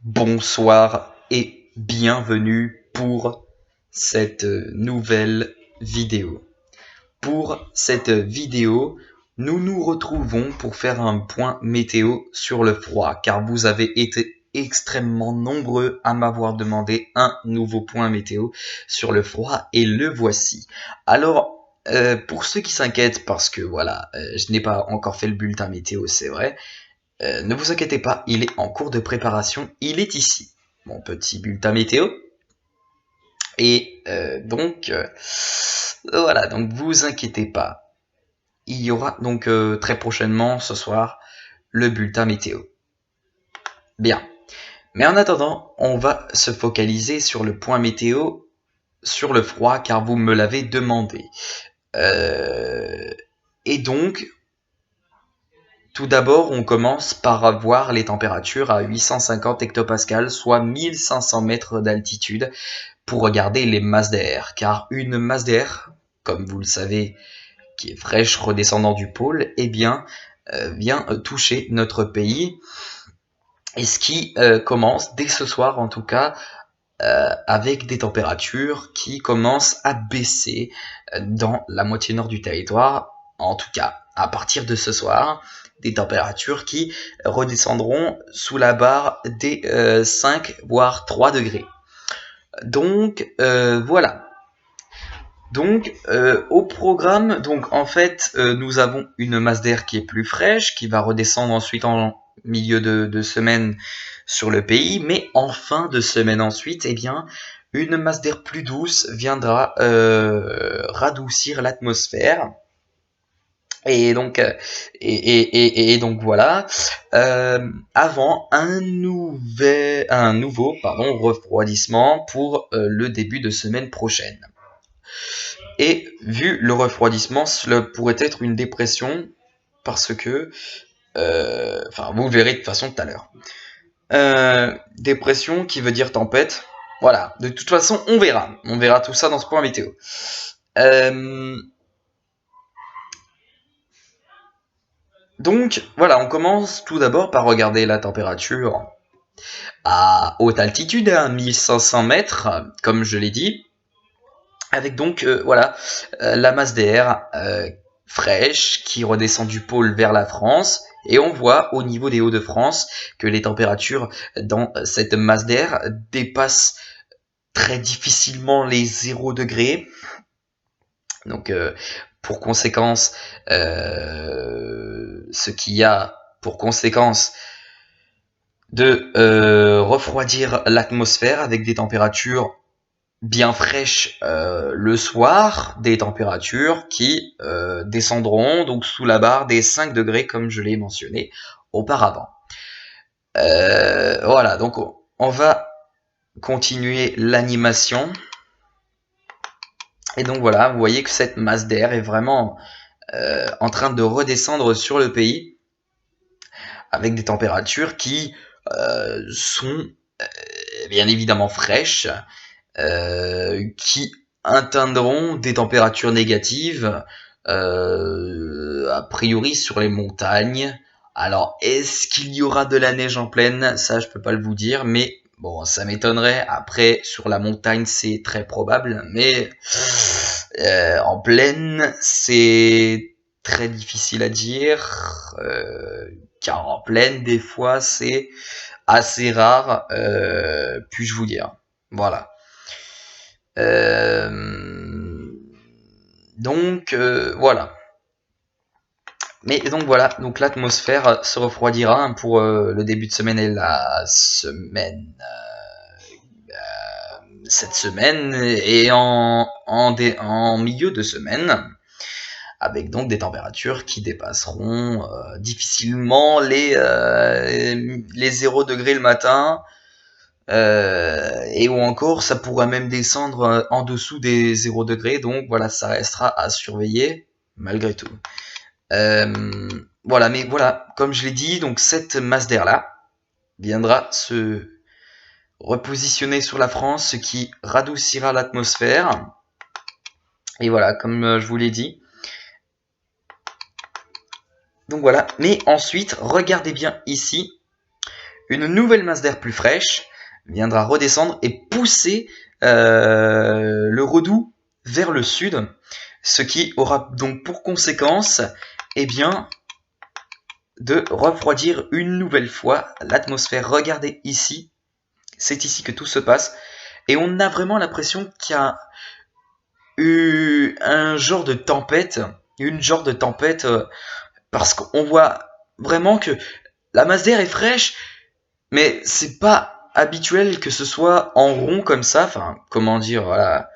Bonsoir et bienvenue pour cette nouvelle vidéo. Pour cette vidéo, nous nous retrouvons pour faire un point météo sur le froid, car vous avez été extrêmement nombreux à m'avoir demandé un nouveau point météo sur le froid et le voici. Alors, pour ceux qui s'inquiètent, parce que voilà, je n'ai pas encore fait le bulletin météo, c'est vrai, ne vous inquiétez pas, il est en cours de préparation, il est ici. Mon petit bulletin météo. Et voilà, donc vous inquiétez pas. Il y aura donc très prochainement ce soir le bulletin météo. Bien. Mais en attendant, on va se focaliser sur le point météo sur le froid car vous me l'avez demandé. Et donc, tout d'abord, on commence par voir les températures à 850 hectopascales, soit 1500 mètres d'altitude, pour regarder les masses d'air. Car une masse d'air, comme vous le savez, qui est fraîche redescendant du pôle, eh bien, vient toucher notre pays. Et ce qui commence, dès ce soir en tout cas, avec des températures qui commencent à baisser dans la moitié nord du territoire, en tout cas à partir de ce soir, des températures qui redescendront sous la barre des 5 voire 3 degrés. Donc voilà. Donc au programme, donc en fait nous avons une masse d'air qui est plus fraîche, qui va redescendre ensuite en milieu de semaine sur le pays, mais en fin de semaine ensuite, eh bien une masse d'air plus douce viendra radoucir l'atmosphère. Et donc, donc voilà. Avant un nouveau refroidissement pour le début de semaine prochaine. Et vu le refroidissement, cela pourrait être une dépression parce que, vous verrez de toute façon tout à l'heure. Dépression qui veut dire tempête. Voilà. De toute façon, on verra. On verra tout ça dans ce point météo. Donc voilà, on commence tout d'abord par regarder la température à haute altitude, à 1500 mètres, comme je l'ai dit, avec donc la masse d'air fraîche qui redescend du pôle vers la France, et on voit au niveau des Hauts-de-France que les températures dans cette masse d'air dépassent très difficilement les 0 degrés. Donc pour conséquence, ce qui a pour conséquence de refroidir l'atmosphère avec des températures bien fraîches le soir, des températures qui descendront donc sous la barre des 5 degrés comme je l'ai mentionné auparavant. Voilà, donc on va continuer l'animation. Et donc voilà, vous voyez que cette masse d'air est vraiment en train de redescendre sur le pays avec des températures qui sont bien évidemment fraîches, qui atteindront des températures négatives a priori sur les montagnes. Alors, est-ce qu'il y aura de la neige en plaine? Ça, je peux pas le vous dire, mais bon, ça m'étonnerait. Après, sur la montagne, c'est très probable, mais en plaine, c'est très difficile à dire, car en plaine, des fois, c'est assez rare, puis-je vous dire. Voilà. Donc voilà. Mais donc voilà, donc l'atmosphère se refroidira pour le début de semaine et la semaine cette semaine et en milieu de semaine, avec donc des températures qui dépasseront difficilement les 0 degrés le matin, et ou encore ça pourrait même descendre en dessous des 0 degrés, donc voilà, ça restera à surveiller malgré tout. Voilà, mais voilà, comme je l'ai dit, donc cette masse d'air là viendra se repositionner sur la France, ce qui radoucira l'atmosphère. Et voilà, comme je vous l'ai dit. Donc voilà, mais ensuite, regardez bien ici, une nouvelle masse d'air plus fraîche viendra redescendre et pousser le redout vers le sud, ce qui aura donc pour conséquence eh bien, de refroidir une nouvelle fois l'atmosphère. Regardez ici, c'est ici que tout se passe, et on a vraiment l'impression qu'il y a eu un genre de tempête, parce qu'on voit vraiment que la masse d'air est fraîche, mais c'est pas habituel que ce soit en rond comme ça, enfin, comment dire, voilà.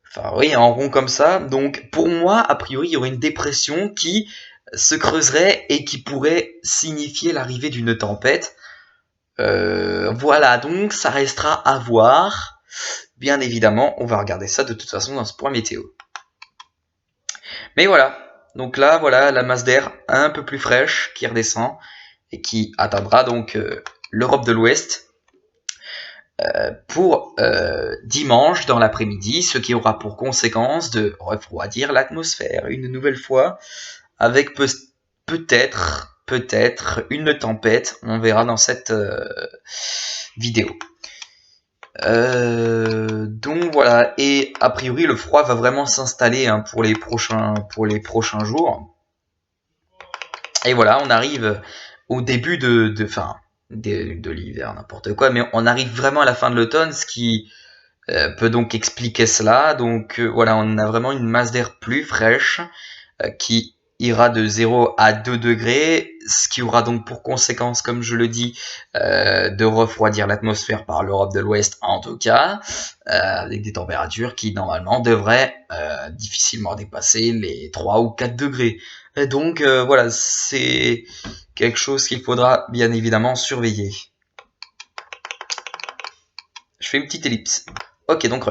Enfin, oui, en rond comme ça. Donc, pour moi, a priori, il y aurait une dépression qui se creuserait et qui pourrait signifier l'arrivée d'une tempête. Voilà, donc ça restera à voir. Bien évidemment, on va regarder ça de toute façon dans ce point météo. Mais voilà, donc là, voilà la masse d'air un peu plus fraîche qui redescend et qui atteindra donc l'Europe de l'Ouest pour dimanche dans l'après-midi, ce qui aura pour conséquence de refroidir l'atmosphère une nouvelle fois avec peut-être une tempête. On verra dans cette vidéo. Donc voilà, et a priori le froid va vraiment s'installer hein, pour les prochains jours. Et voilà, on arrive au début de l'hiver, n'importe quoi, mais on arrive vraiment à la fin de l'automne, ce qui peut donc expliquer cela. Donc voilà, on a vraiment une masse d'air plus fraîche qui ira de 0 à 2 degrés, ce qui aura donc pour conséquence, comme je le dis, de refroidir l'atmosphère par l'Europe de l'Ouest en tout cas, avec des températures qui normalement devraient difficilement dépasser les 3 ou 4 degrés. Et donc voilà, c'est quelque chose qu'il faudra bien évidemment surveiller. Je fais une petite ellipse. Ok, donc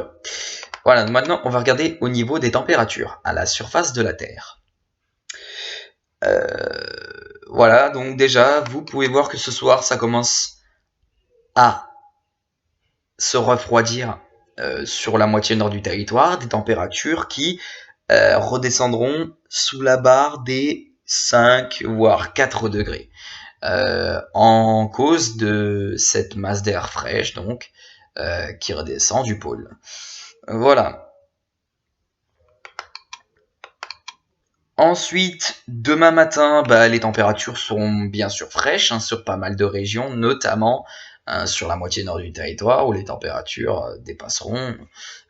voilà, maintenant on va regarder au niveau des températures à la surface de la Terre. Voilà, donc déjà, vous pouvez voir que ce soir, ça commence à se refroidir sur la moitié nord du territoire, des températures qui redescendront sous la barre des 5 voire 4 degrés. En cause de cette masse d'air fraîche, donc, qui redescend du pôle. Voilà. Ensuite, demain matin, les températures seront bien sûr fraîches hein, sur pas mal de régions, notamment sur la moitié nord du territoire où les températures dépasseront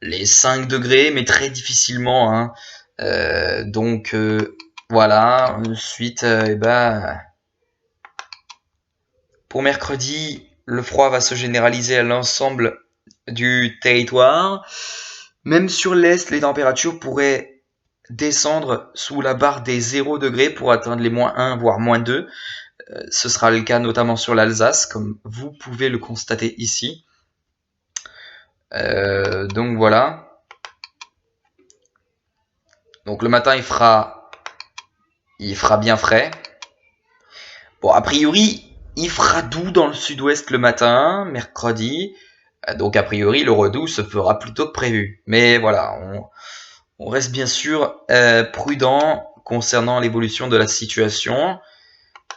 les 5 degrés, mais très difficilement. Hein. Donc voilà. Ensuite, pour mercredi, le froid va se généraliser à l'ensemble du territoire. Même sur l'est, les températures pourraient descendre sous la barre des 0 degrés pour atteindre les moins 1 voire moins 2. Ce sera le cas notamment sur l'Alsace, comme vous pouvez le constater ici. Donc voilà. Donc le matin, il fera bien frais. Bon, a priori, il fera doux dans le sud-ouest le matin, mercredi. Donc a priori, le redout se fera plutôt que prévu. Mais voilà, on reste bien sûr prudent concernant l'évolution de la situation.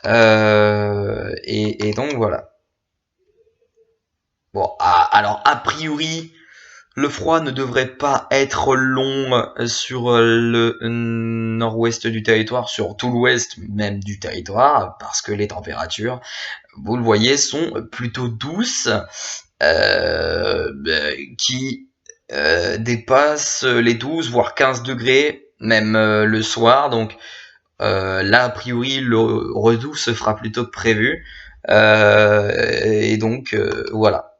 Et donc voilà. Bon, alors a priori, le froid ne devrait pas être long sur le nord-ouest du territoire, sur tout l'ouest même du territoire, parce que les températures, vous le voyez, sont plutôt douces, qui dépassent les 12 voire 15 degrés, même le soir. Donc là, a priori, le redout se fera plutôt que prévu. Et donc, voilà.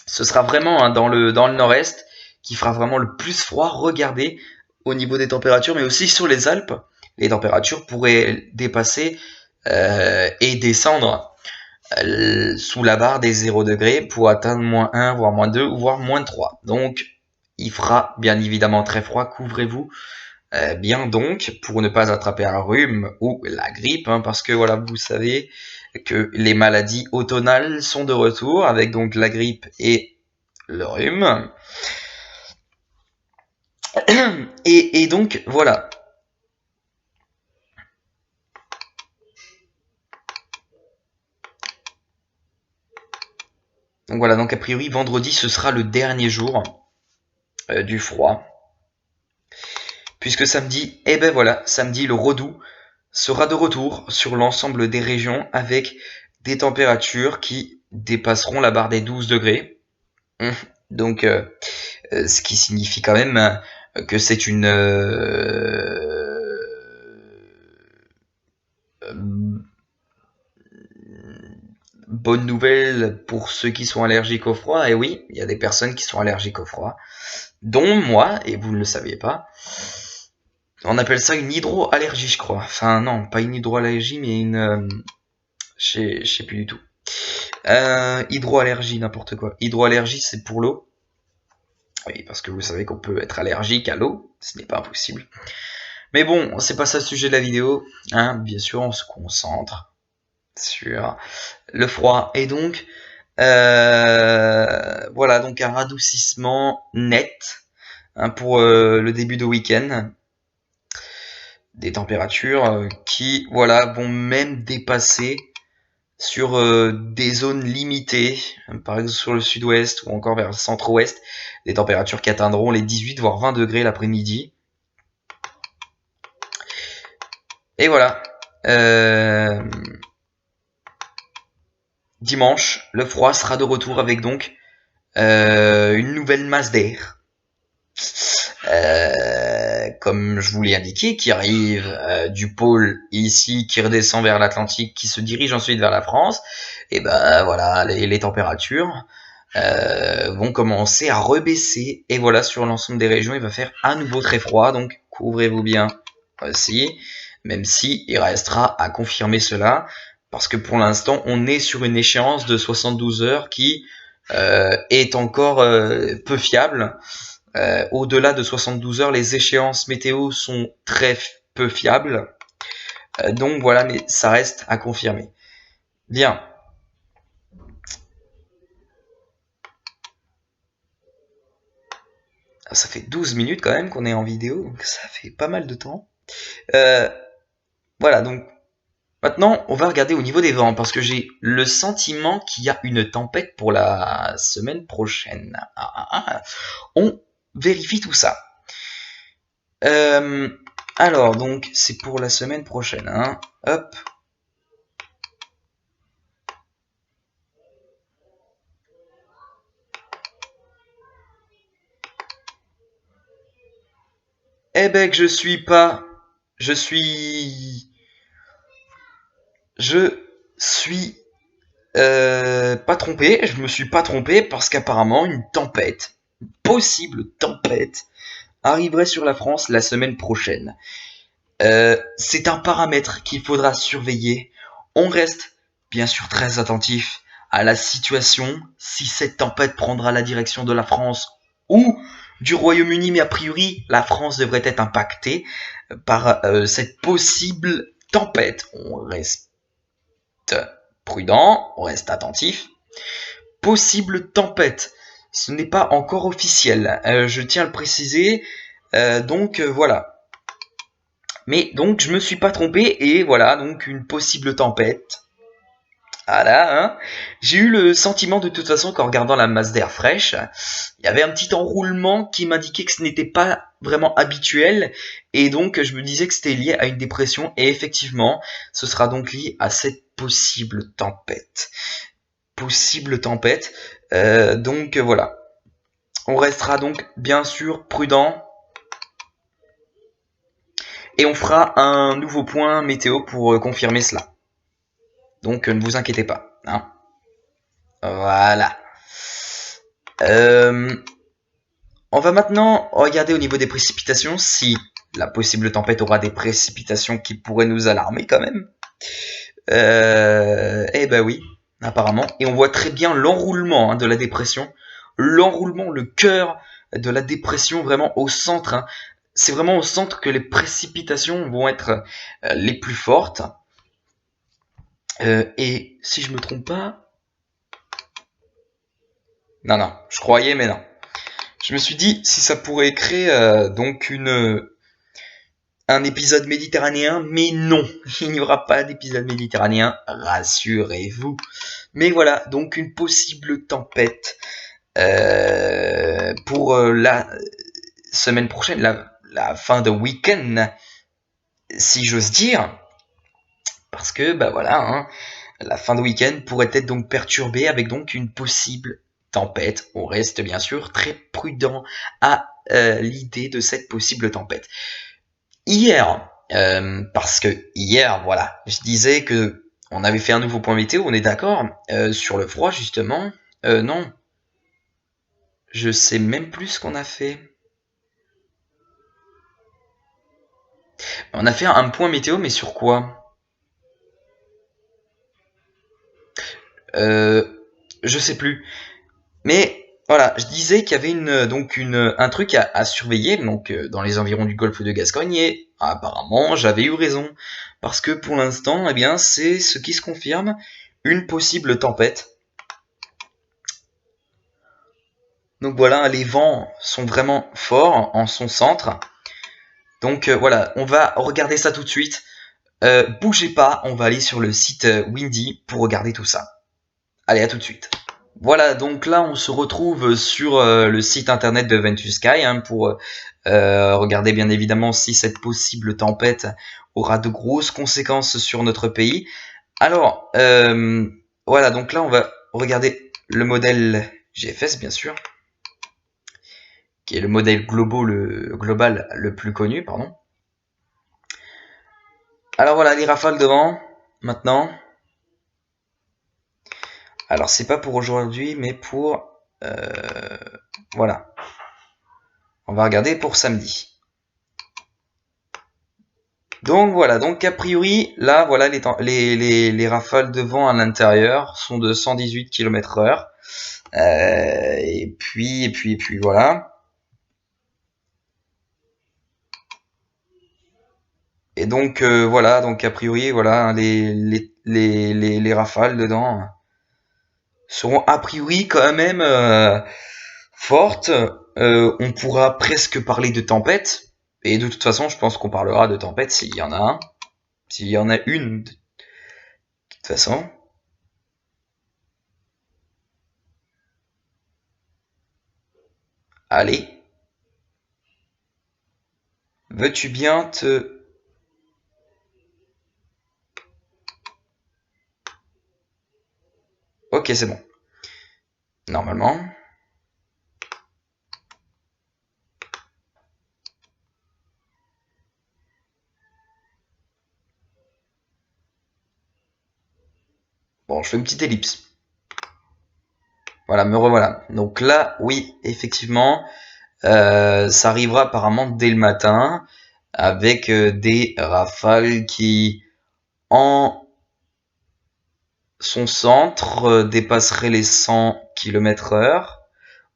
Ce sera vraiment hein, dans le nord-est qui fera vraiment le plus froid. Regardez au niveau des températures, mais aussi sur les Alpes. Les températures pourraient dépasser et descendre sous la barre des 0 degrés pour atteindre moins 1, voire moins 2, voire moins 3. Donc, il fera bien évidemment très froid. Couvrez-vous bien donc pour ne pas attraper un rhume ou la grippe, hein, parce que voilà, vous savez que les maladies automnales sont de retour avec donc la grippe et le rhume. Et donc voilà. Donc voilà, donc a priori vendredi ce sera le dernier jour du froid. Puisque samedi, eh ben voilà, samedi le Redoux sera de retour sur l'ensemble des régions avec des températures qui dépasseront la barre des 12 degrés. Donc ce qui signifie quand même que c'est une bonne nouvelle pour ceux qui sont allergiques au froid. Et oui, il y a des personnes qui sont allergiques au froid, dont moi, et vous ne le saviez pas. On appelle ça une hydroallergie, je crois. Enfin non, pas une hydroallergie, mais une... je sais plus du tout. Hydroallergie, n'importe quoi. Hydroallergie, c'est pour l'eau. Oui, parce que vous savez qu'on peut être allergique à l'eau, ce n'est pas impossible. Mais bon, c'est pas ça le sujet de la vidéo. Hein. Bien sûr, on se concentre sur le froid. Et donc, voilà, donc un radoucissement net pour le début de week-end. Des températures qui, voilà, vont même dépasser sur des zones limitées, par exemple sur le sud-ouest ou encore vers le centre-ouest, des températures qui atteindront les 18 voire 20 degrés l'après-midi. Et voilà. Dimanche, le froid sera de retour avec donc une nouvelle masse d'air. Comme je vous l'ai indiqué, qui arrive du pôle ici, qui redescend vers l'Atlantique, qui se dirige ensuite vers la France. Et ben voilà, les températures vont commencer à rebaisser. Et voilà, sur l'ensemble des régions, il va faire à nouveau très froid. Donc couvrez-vous bien aussi, même si il restera à confirmer cela. Parce que pour l'instant, on est sur une échéance de 72 heures qui est encore peu fiable. Au-delà de 72 heures, les échéances météo sont très peu fiables. Donc voilà, mais ça reste à confirmer. Bien. Ça fait 12 minutes quand même qu'on est en vidéo, donc ça fait pas mal de temps. Voilà, donc maintenant on va regarder au niveau des vents, parce que j'ai le sentiment qu'il y a une tempête pour la semaine prochaine. On vérifie tout ça. Alors, donc, c'est pour la semaine prochaine. Hein. Hop. Eh ben, que je suis pas... Je suis pas trompé. Je me suis pas trompé parce qu'apparemment, une tempête, une possible tempête, arriverait sur la France la semaine prochaine. C'est un paramètre qu'il faudra surveiller. On reste bien sûr très attentif à la situation, si cette tempête prendra la direction de la France ou du Royaume-Uni, mais a priori la France devrait être impactée par cette possible tempête. On reste prudent, on reste attentif. Possible tempête, ce n'est pas encore officiel, je tiens à le préciser, donc voilà. Mais donc je me suis pas trompé et voilà donc une possible tempête. Voilà, hein. J'ai eu le sentiment de toute façon qu'en regardant la masse d'air fraîche, il y avait un petit enroulement qui m'indiquait que ce n'était pas vraiment habituel et donc je me disais que c'était lié à une dépression et effectivement ce sera donc lié à cette possible tempête. Possible tempête, donc voilà. On restera donc bien sûr prudent. Et on fera un nouveau point météo pour confirmer cela. Donc ne vous inquiétez pas. Hein. Voilà. On va maintenant regarder au niveau des précipitations si la possible tempête aura des précipitations qui pourraient nous alarmer quand même. Eh ben oui, apparemment. Et on voit très bien l'enroulement de la dépression. L'enroulement, le cœur de la dépression vraiment au centre. Hein. C'est vraiment au centre que les précipitations vont être les plus fortes. Et si je me trompe pas... Non, je croyais, mais non. Je me suis dit si ça pourrait créer donc un épisode méditerranéen, mais non, il n'y aura pas d'épisode méditerranéen, rassurez-vous. Mais voilà, donc une possible tempête pour la semaine prochaine, la fin de week-end, si j'ose dire, parce que bah voilà, hein, la fin de week-end pourrait être donc perturbée avec donc une possible tempête. On reste bien sûr très prudent à l'idée de cette possible tempête. Hier, parce que hier, voilà, je disais que on avait fait un nouveau point météo, on est d'accord, sur le froid justement. Non, je sais même plus ce qu'on a fait. On a fait un point météo, mais sur quoi? Je sais plus. Mais voilà, je disais qu'il y avait un truc à surveiller donc dans les environs du golfe de Gascogne et apparemment j'avais eu raison parce que pour l'instant, eh bien, c'est ce qui se confirme, une possible tempête. Donc voilà, les vents sont vraiment forts en son centre. Donc voilà, on va regarder ça tout de suite. Bougez pas, on va aller sur le site Windy pour regarder tout ça. Allez, à tout de suite. Voilà, donc là on se retrouve sur le site internet de Ventus Sky pour regarder bien évidemment si cette possible tempête aura de grosses conséquences sur notre pays. Alors, voilà, donc là on va regarder le modèle GFS bien sûr, qui est le modèle global le plus connu, pardon. Alors voilà, les rafales de vent, maintenant. Alors c'est pas pour aujourd'hui, mais pour... voilà. On va regarder pour samedi. Donc voilà, donc a priori, là, voilà, les rafales de vent à l'intérieur sont de 118 km/h. Et puis, voilà. Et donc voilà, donc a priori, voilà, hein, les rafales dedans seront a priori quand même fortes. On pourra presque parler de tempête. Et de toute façon, je pense qu'on parlera de tempête s'il y en a un. S'il y en a une, de toute façon. Allez. Veux-tu bien te... Ok, c'est bon. Normalement. Bon, je fais une petite ellipse. Voilà, me revoilà. Donc là, oui, effectivement, ça arrivera apparemment dès le matin, avec des rafales qui, en son centre, dépasseraient les 100 km/h,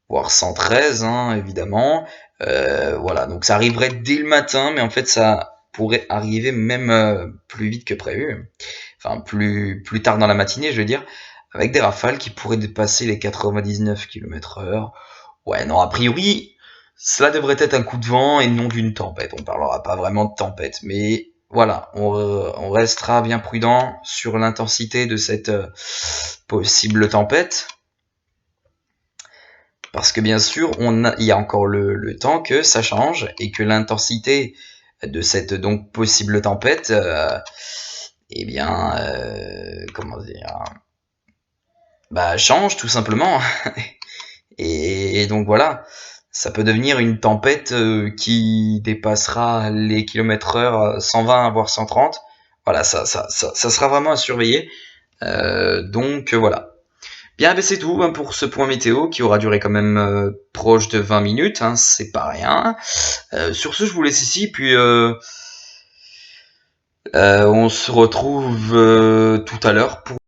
voire 113, hein, évidemment. Voilà, donc ça arriverait dès le matin, mais en fait, ça pourrait arriver même plus vite que prévu. Enfin, plus tard dans la matinée, je veux dire, avec des rafales qui pourraient dépasser les 99 km/h. Ouais, non, a priori, cela devrait être un coup de vent et non d'une tempête. On parlera pas vraiment de tempête, mais voilà, on restera bien prudent sur l'intensité de cette possible tempête. Parce que bien sûr, il y a encore le temps que ça change et que l'intensité de cette donc possible tempête, eh bien, comment dire, bah change tout simplement. Et donc voilà, ça peut devenir une tempête qui dépassera les km/h 120 voire 130. Voilà, ça sera vraiment à surveiller. Donc voilà. Bien, ben c'est tout pour ce point météo qui aura duré quand même proche de 20 minutes, hein, c'est pas rien. Sur ce, je vous laisse ici, puis on se retrouve tout à l'heure pour